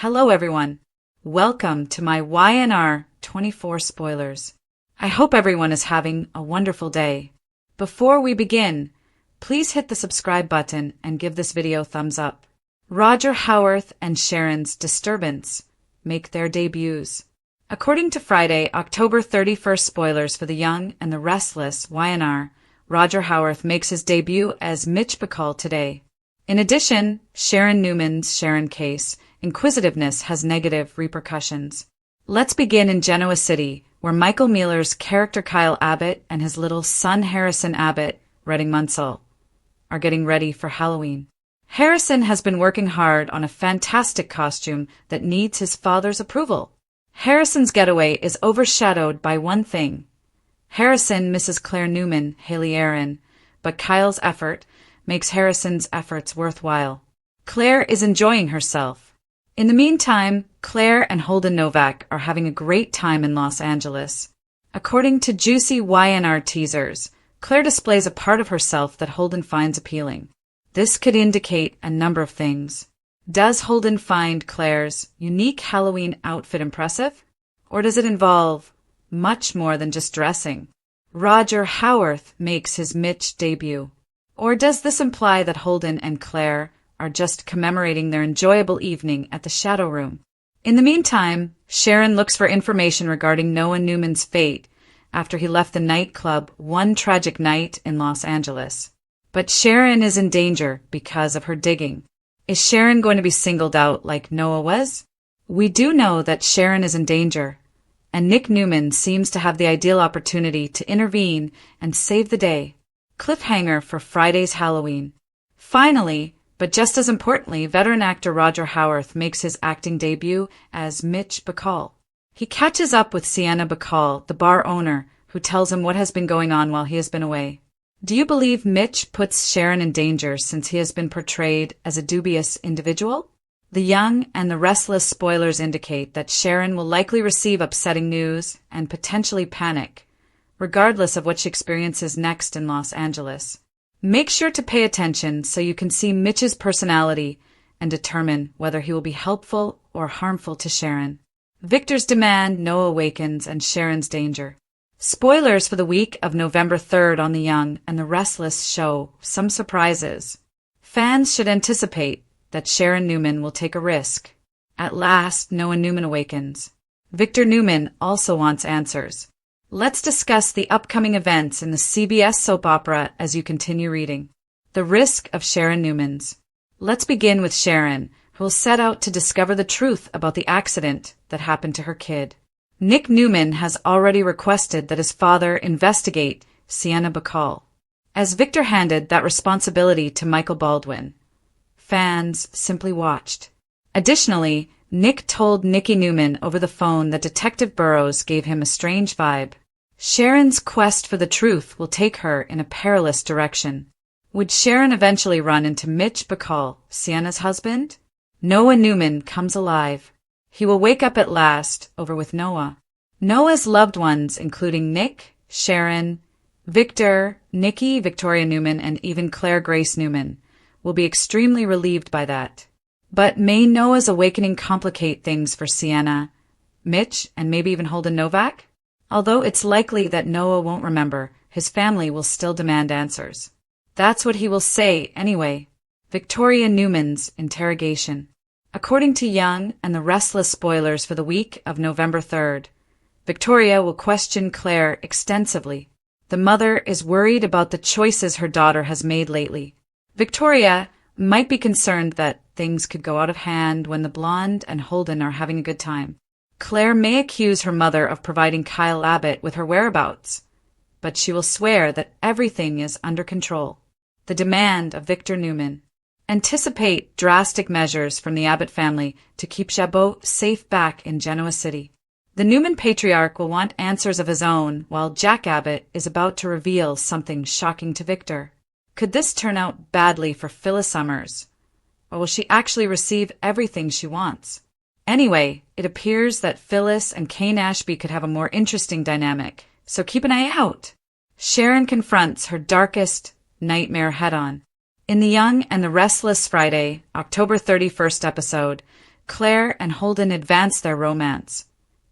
Hello everyone. Welcome to my YNR 24 spoilers. I hope everyone is having a wonderful day. Before we begin, please hit the subscribe button and give this video thumbs up. Roger Howarth and Sharon's disturbance make their debuts. According to Friday, October 31st spoilers for The Young and the Restless YNR, Roger Howarth makes his debut as Mitch Bacall today. In addition, Sharon Newman's Sharon case, inquisitiveness has negative repercussions. Let's begin in Genoa City, where Michael Mealer's character Kyle Abbott and his little son Harrison Abbott, Redding Munsell, are getting ready for Halloween. Harrison has been working hard on a fantastic costume that needs his father's approval. Harrison's getaway is overshadowed by one thing. Harrison misses Claire Newman, Haley Aaron, but Kyle's effort makes Harrison's efforts worthwhile. Claire is enjoying herself. In the meantime, Claire and Holden Novak are having a great time in Los Angeles. According to juicy YNR teasers, Claire displays a part of herself that Holden finds appealing. This could indicate a number of things. Does Holden find Claire's unique Halloween outfit impressive? Or does it involve much more than just dressing? Roger Howarth makes his Mitch debut. Or does this imply that Holden and Claire are just commemorating their enjoyable evening at the Shadow Room? In the meantime, Sharon looks for information regarding Noah Newman's fate after he left the nightclub one tragic night in Los Angeles. But Sharon is in danger because of her digging. Is Sharon going to be singled out like Noah was? We do know that Sharon is in danger, and Nick Newman seems to have the ideal opportunity to intervene and save the day. Cliffhanger for Friday's Halloween. Finally, but just as importantly, veteran actor Roger Howarth makes his acting debut as Mitch Bacall. He catches up with Sienna Bacall, the bar owner, who tells him what has been going on while he has been away. Do you believe Mitch puts Sharon in danger since he has been portrayed as a dubious individual? The Young and the Restless spoilers indicate that Sharon will likely receive upsetting news and potentially panic, regardless of what she experiences next in Los Angeles. Make sure to pay attention so you can see Mitch's personality and determine whether he will be helpful or harmful to Sharon. Victor's demand, Noah awakens, and Sharon's danger. Spoilers for the week of November 3rd on The Young and the Restless show some surprises. Fans should anticipate that Sharon Newman will take a risk. At last, Noah Newman awakens. Victor Newman also wants answers. Let's discuss the upcoming events in the CBS soap opera as you continue reading. The risk of Sharon Newman's. Let's begin with Sharon, who will set out to discover the truth about the accident that happened to her kid. Nick Newman has already requested that his father investigate Sienna Bacall, as Victor handed that responsibility to Michael Baldwin. Fans simply watched. Additionally, Nick told Nikki Newman over the phone that Detective Burrows gave him a strange vibe. Sharon's quest for the truth will take her in a perilous direction. Would Sharon eventually run into Mitch Bacall, Sienna's husband? Noah Newman comes alive. He will wake up at last, over with Noah. Noah's loved ones, including Nick, Sharon, Victor, Nikki, Victoria Newman, and even Claire Grace Newman, will be extremely relieved by that. But may Noah's awakening complicate things for Sienna, Mitch, and maybe even Holden Novak? Although it's likely that Noah won't remember, his family will still demand answers. That's what he will say anyway. Victoria Newman's interrogation. According to Young and the Restless spoilers for the week of November 3rd, Victoria will question Claire extensively. The mother is worried about the choices her daughter has made lately. Victoria might be concerned that things could go out of hand when the blonde and Holden are having a good time. Claire may accuse her mother of providing Kyle Abbott with her whereabouts, but she will swear that everything is under control. The demand of Victor Newman. Anticipate drastic measures from the Abbott family to keep Chabot safe back in Genoa City. The Newman patriarch will want answers of his own, while Jack Abbott is about to reveal something shocking to Victor. Could this turn out badly for Phyllis Summers? Or will she actually receive everything she wants? Anyway, it appears that Phyllis and Kane Ashby could have a more interesting dynamic, so keep an eye out. Sharon confronts her darkest nightmare head-on. In The Young and the Restless Friday, October 31st episode, Claire and Holden advanced their romance.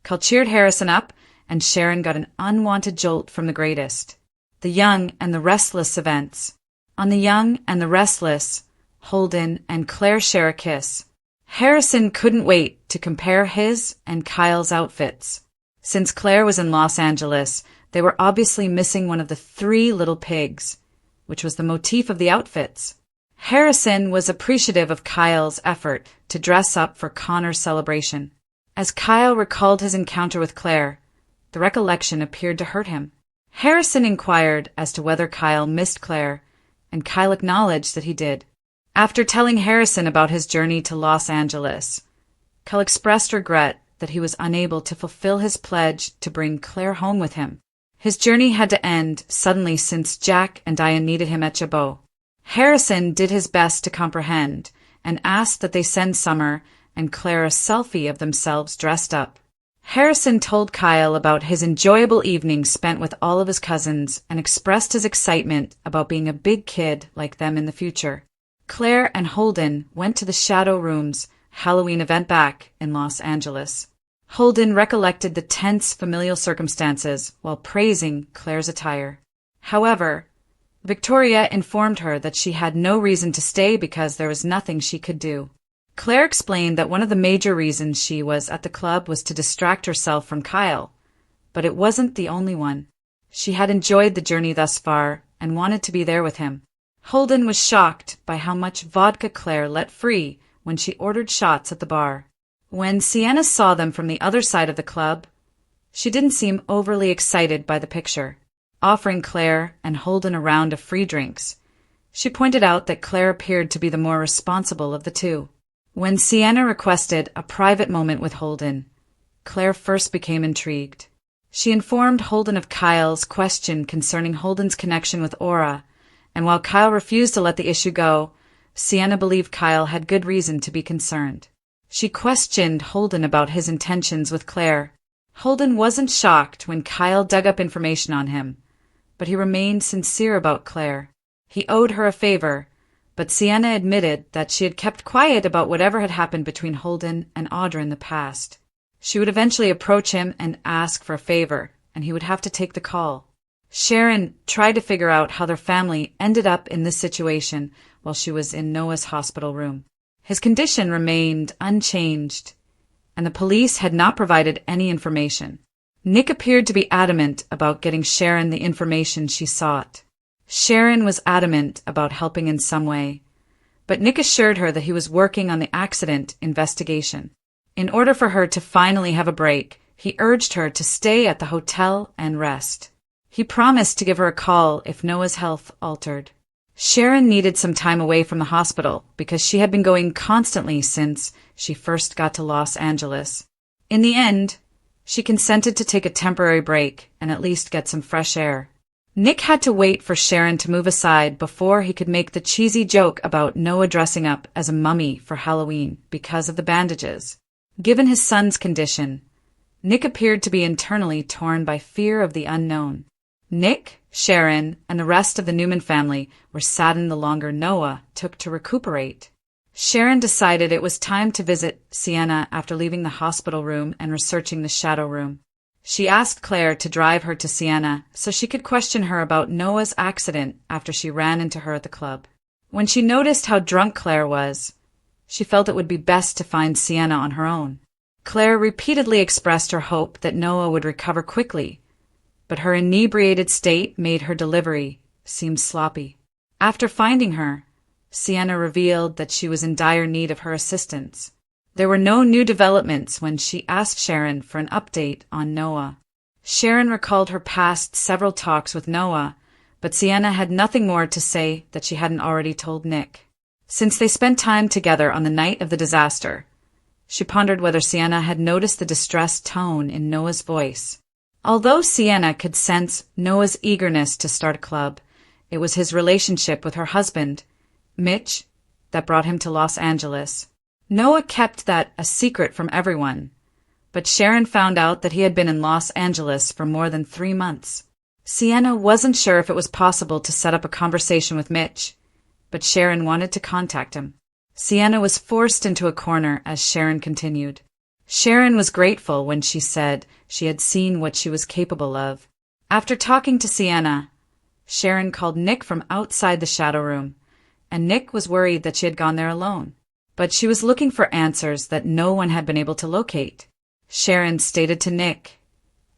Cal cheered Harrison up, and Sharon got an unwanted jolt from the greatest. The Young and the Restless events. On The Young and the Restless, Holden and Claire share a kiss. Harrison couldn't wait to compare his and Kyle's outfits. Since Claire was in Los Angeles, they were obviously missing one of the 3 little pigs, which was the motif of the outfits. Harrison was appreciative of Kyle's effort to dress up for Connor's celebration. As Kyle recalled his encounter with Claire, the recollection appeared to hurt him. Harrison inquired as to whether Kyle missed Claire, and Kyle acknowledged that he did. After telling Harrison about his journey to Los Angeles, Kyle expressed regret that he was unable to fulfill his pledge to bring Claire home with him. His journey had to end suddenly since Jack and Diane needed him at Chabot. Harrison did his best to comprehend and asked that they send Summer and Claire a selfie of themselves dressed up. Harrison told Kyle about his enjoyable evening spent with all of his cousins and expressed his excitement about being a big kid like them in the future. Claire and Holden went to the Shadow Room's Halloween event back in Los Angeles. Holden recollected the tense familial circumstances while praising Claire's attire. However, Victoria informed her that she had no reason to stay because there was nothing she could do. Claire explained that one of the major reasons she was at the club was to distract herself from Kyle, but it wasn't the only one. She had enjoyed the journey thus far and wanted to be there with him. Holden was shocked by how much vodka Claire let free when she ordered shots at the bar. When Sienna saw them from the other side of the club, she didn't seem overly excited by the picture. Offering Claire and Holden a round of free drinks, she pointed out that Claire appeared to be the more responsible of the two. When Sienna requested a private moment with Holden, Claire first became intrigued. She informed Holden of Kyle's question concerning Holden's connection with Aura, and while Kyle refused to let the issue go, Sienna believed Kyle had good reason to be concerned. She questioned Holden about his intentions with Claire. Holden wasn't shocked when Kyle dug up information on him, but he remained sincere about Claire. He owed her a favor, but Sienna admitted that she had kept quiet about whatever had happened between Holden and Audra in the past. She would eventually approach him and ask for a favor, and he would have to take the call. Sharon tried to figure out how their family ended up in this situation while she was in Noah's hospital room. His condition remained unchanged, and the police had not provided any information. Nick appeared to be adamant about getting Sharon the information she sought. Sharon was adamant about helping in some way, but Nick assured her that he was working on the accident investigation. In order for her to finally have a break, he urged her to stay at the hotel and rest. He promised to give her a call if Noah's health altered. Sharon needed some time away from the hospital because she had been going constantly since she first got to Los Angeles. In the end, she consented to take a temporary break and at least get some fresh air. Nick had to wait for Sharon to move aside before he could make the cheesy joke about Noah dressing up as a mummy for Halloween because of the bandages. Given his son's condition, Nick appeared to be internally torn by fear of the unknown. Nick, Sharon, and the rest of the Newman family were saddened the longer Noah took to recuperate. Sharon decided it was time to visit Sienna after leaving the hospital room and researching the Shadow Room. She asked Claire to drive her to Sienna so she could question her about Noah's accident after she ran into her at the club. When she noticed how drunk Claire was, she felt it would be best to find Sienna on her own. Claire repeatedly expressed her hope that Noah would recover quickly, but her inebriated state made her delivery seem sloppy. After finding her, Sienna revealed that she was in dire need of her assistance. There were no new developments when she asked Sharon for an update on Noah. Sharon recalled her past several talks with Noah, but Sienna had nothing more to say that she hadn't already told Nick. Since they spent time together on the night of the disaster, she pondered whether Sienna had noticed the distressed tone in Noah's voice. Although Sienna could sense Noah's eagerness to start a club, it was his relationship with her husband, Mitch, that brought him to Los Angeles. Noah kept that a secret from everyone, but Sharon found out that he had been in Los Angeles for more than 3 months. Sienna wasn't sure if it was possible to set up a conversation with Mitch, but Sharon wanted to contact him. Sienna was forced into a corner as Sharon continued. Sharon was grateful when she said she had seen what she was capable of. After talking to Sienna, Sharon called Nick from outside the shadow room, and Nick was worried that she had gone there alone. But she was looking for answers that no one had been able to locate. Sharon stated to Nick,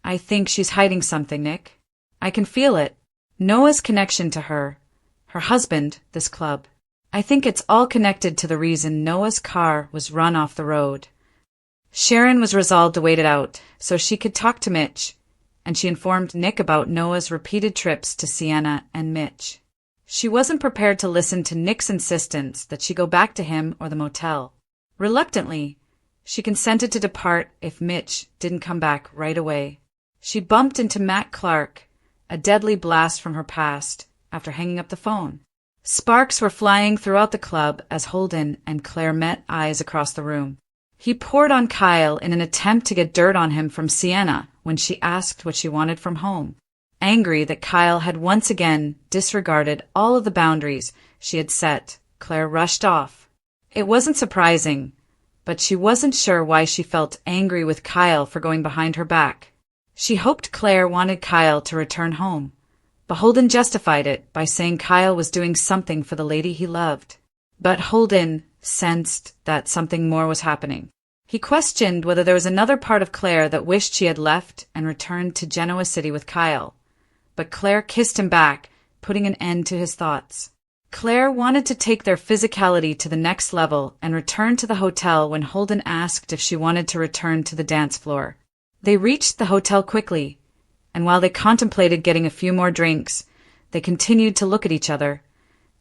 "I think she's hiding something, Nick. I can feel it. Noah's connection to her husband, this club. I think it's all connected to the reason Noah's car was run off the road." Sharon was resolved to wait it out so she could talk to Mitch, and she informed Nick about Noah's repeated trips to Sienna and Mitch. She wasn't prepared to listen to Nick's insistence that she go back to him or the motel. Reluctantly, she consented to depart if Mitch didn't come back right away. She bumped into Matt Clark, a deadly blast from her past, after hanging up the phone. Sparks were flying throughout the club as Holden and Claire met eyes across the room. He poured on Kyle in an attempt to get dirt on him from Sienna when she asked what she wanted from home. Angry that Kyle had once again disregarded all of the boundaries she had set, Claire rushed off. It wasn't surprising, but she wasn't sure why she felt angry with Kyle for going behind her back. She hoped Claire wanted Kyle to return home, but Holden justified it by saying Kyle was doing something for the lady he loved. But Holden sensed that something more was happening. He questioned whether there was another part of Claire that wished she had left and returned to Genoa City with Kyle. But Claire kissed him back, putting an end to his thoughts. Claire wanted to take their physicality to the next level and return to the hotel when Holden asked if she wanted to return to the dance floor. They reached the hotel quickly, and while they contemplated getting a few more drinks, they continued to look at each other,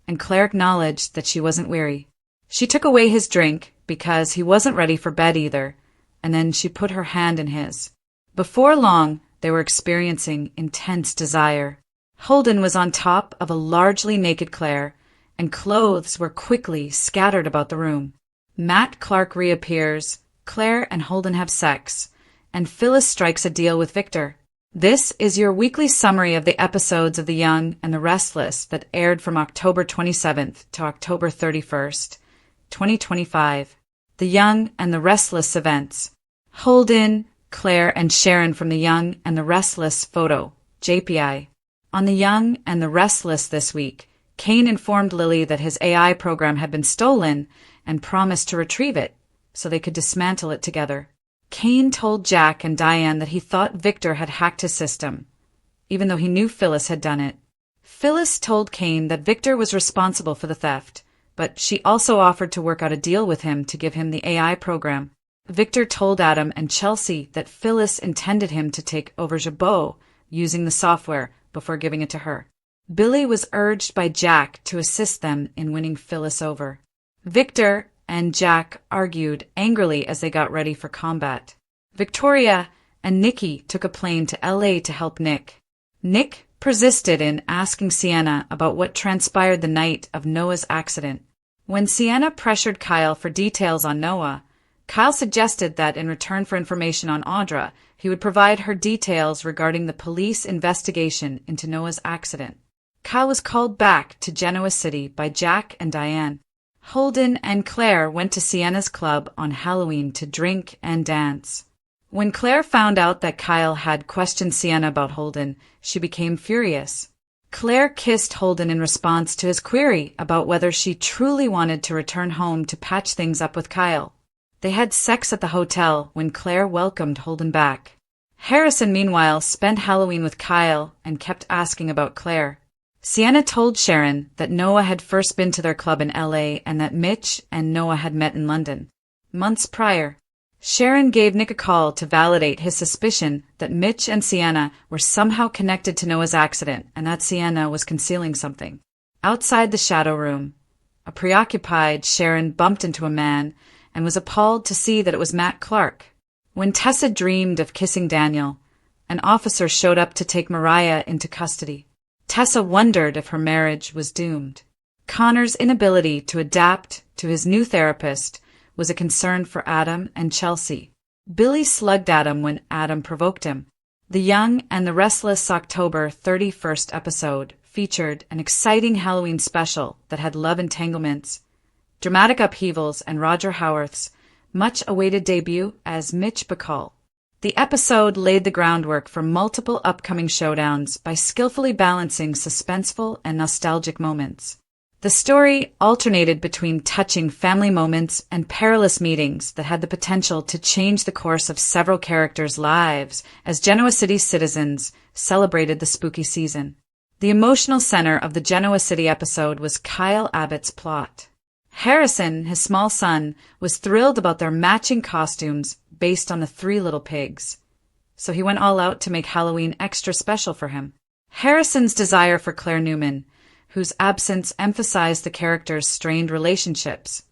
and Claire acknowledged that she wasn't weary. She took away his drink because he wasn't ready for bed either, and then she put her hand in his. Before long, they were experiencing intense desire. Holden was on top of a largely naked Claire, and clothes were quickly scattered about the room. Matt Clark reappears, Claire and Holden have sex, and Phyllis strikes a deal with Victor. This is your weekly summary of the episodes of The Young and the Restless that aired from October 27th to October 31st, 2025. The Young and the Restless events. Holden, Claire, and Sharon from The Young and the Restless photo, JPI. On The Young and the Restless this week, Kane informed Lily that his AI program had been stolen and promised to retrieve it so they could dismantle it together. Kane told Jack and Diane that he thought Victor had hacked his system, even though he knew Phyllis had done it. Phyllis told Kane that Victor was responsible for the theft, but she also offered to work out a deal with him to give him the AI program. Victor told Adam and Chelsea that Phyllis intended him to take over Jabot using the software before giving it to her. Billy was urged by Jack to assist them in winning Phyllis over. Victor and Jack argued angrily as they got ready for combat. Victoria and Nikki took a plane to LA to help Nick. Nick persisted in asking Sienna about what transpired the night of Noah's accident. When Sienna pressured Kyle for details on Noah, Kyle suggested that in return for information on Audra, he would provide her details regarding the police investigation into Noah's accident. Kyle was called back to Genoa City by Jack and Diane. Holden and Claire went to Sienna's club on Halloween to drink and dance. When Claire found out that Kyle had questioned Sienna about Holden, she became furious. Claire kissed Holden in response to his query about whether she truly wanted to return home to patch things up with Kyle. They had sex at the hotel when Claire welcomed Holden back. Harrison, meanwhile, spent Halloween with Kyle and kept asking about Claire. Sienna told Sharon that Noah had first been to their club in LA and that Mitch and Noah had met in London months prior. Sharon gave Nick a call to validate his suspicion that Mitch and Sienna were somehow connected to Noah's accident and that Sienna was concealing something. Outside the shadow room, a preoccupied Sharon bumped into a man and was appalled to see that it was Matt Clark. When Tessa dreamed of kissing Daniel, an officer showed up to take Mariah into custody. Tessa wondered if her marriage was doomed. Connor's inability to adapt to his new therapist was a concern for Adam and Chelsea. Billy slugged Adam when Adam provoked him. The Young and the Restless October 31st episode featured an exciting Halloween special that had love entanglements, dramatic upheavals, and Roger Howarth's much-awaited debut as Mitch Bacall. The episode laid the groundwork for multiple upcoming showdowns by skillfully balancing suspenseful and nostalgic moments. The story alternated between touching family moments and perilous meetings that had the potential to change the course of several characters' lives as Genoa City citizens celebrated the spooky season. The emotional center of the Genoa City episode was Kyle Abbott's plot. Harrison, his small son, was thrilled about their matching costumes based on the Three Little Pigs, so he went all out to make Halloween extra special for him. Harrison's desire for Claire Newman, whose absence emphasized the character's strained relationships,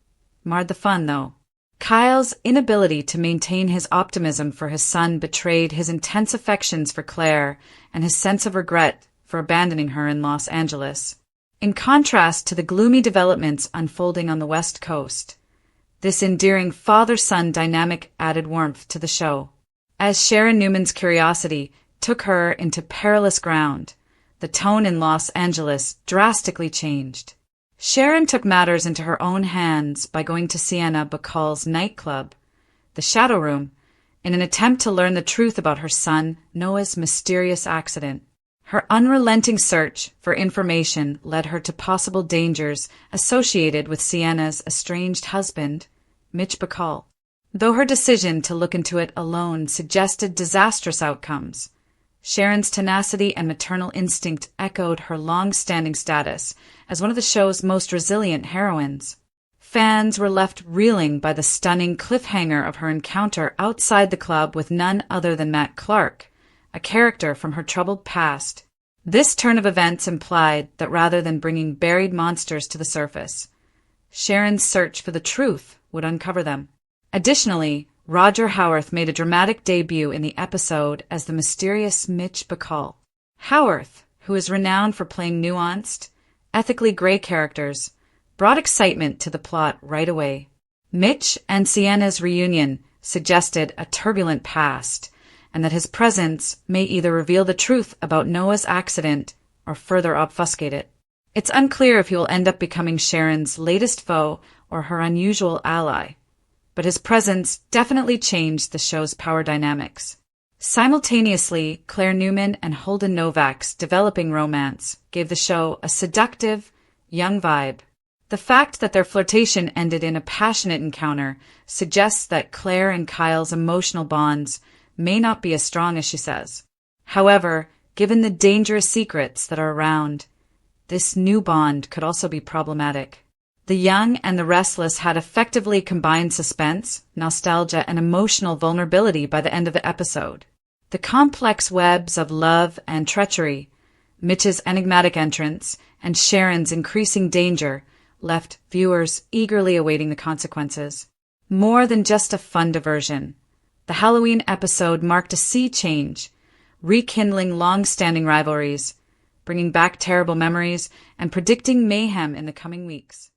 marred the fun, though. Kyle's inability to maintain his optimism for his son betrayed his intense affections for Claire and his sense of regret for abandoning her in Los Angeles. In contrast to the gloomy developments unfolding on the West Coast, this endearing father-son dynamic added warmth to the show. As Sharon Newman's curiosity took her into perilous ground, the tone in Los Angeles drastically changed. Sharon took matters into her own hands by going to Sienna Bacall's nightclub, the Shadow Room, in an attempt to learn the truth about her son Noah's mysterious accident. Her unrelenting search for information led her to possible dangers associated with Sienna's estranged husband, Mitch Bacall. Though her decision to look into it alone suggested disastrous outcomes, Sharon's tenacity and maternal instinct echoed her long-standing status as one of the show's most resilient heroines. Fans were left reeling by the stunning cliffhanger of her encounter outside the club with none other than Matt Clark, a character from her troubled past. This turn of events implied that rather than bringing buried monsters to the surface, Sharon's search for the truth would uncover them. Additionally, Roger Howarth made a dramatic debut in the episode as the mysterious Mitch Bacall. Howarth, who is renowned for playing nuanced, ethically gray characters, brought excitement to the plot right away. Mitch and Sienna's reunion suggested a turbulent past, and that his presence may either reveal the truth about Noah's accident or further obfuscate it. It's unclear if he will end up becoming Sharon's latest foe or her unusual ally, but his presence definitely changed the show's power dynamics. Simultaneously, Claire Newman and Holden Novak's developing romance gave the show a seductive, young vibe. The fact that their flirtation ended in a passionate encounter suggests that Claire and Kyle's emotional bonds may not be as strong as she says. However, given the dangerous secrets that are around, this new bond could also be problematic. The young and the restless had effectively combined suspense, nostalgia, and emotional vulnerability by the end of the episode. The complex webs of love and treachery, Mitch's enigmatic entrance, and Sharon's increasing danger left viewers eagerly awaiting the consequences. More than just a fun diversion, the Halloween episode marked a sea change, rekindling long-standing rivalries, bringing back terrible memories, and predicting mayhem in the coming weeks.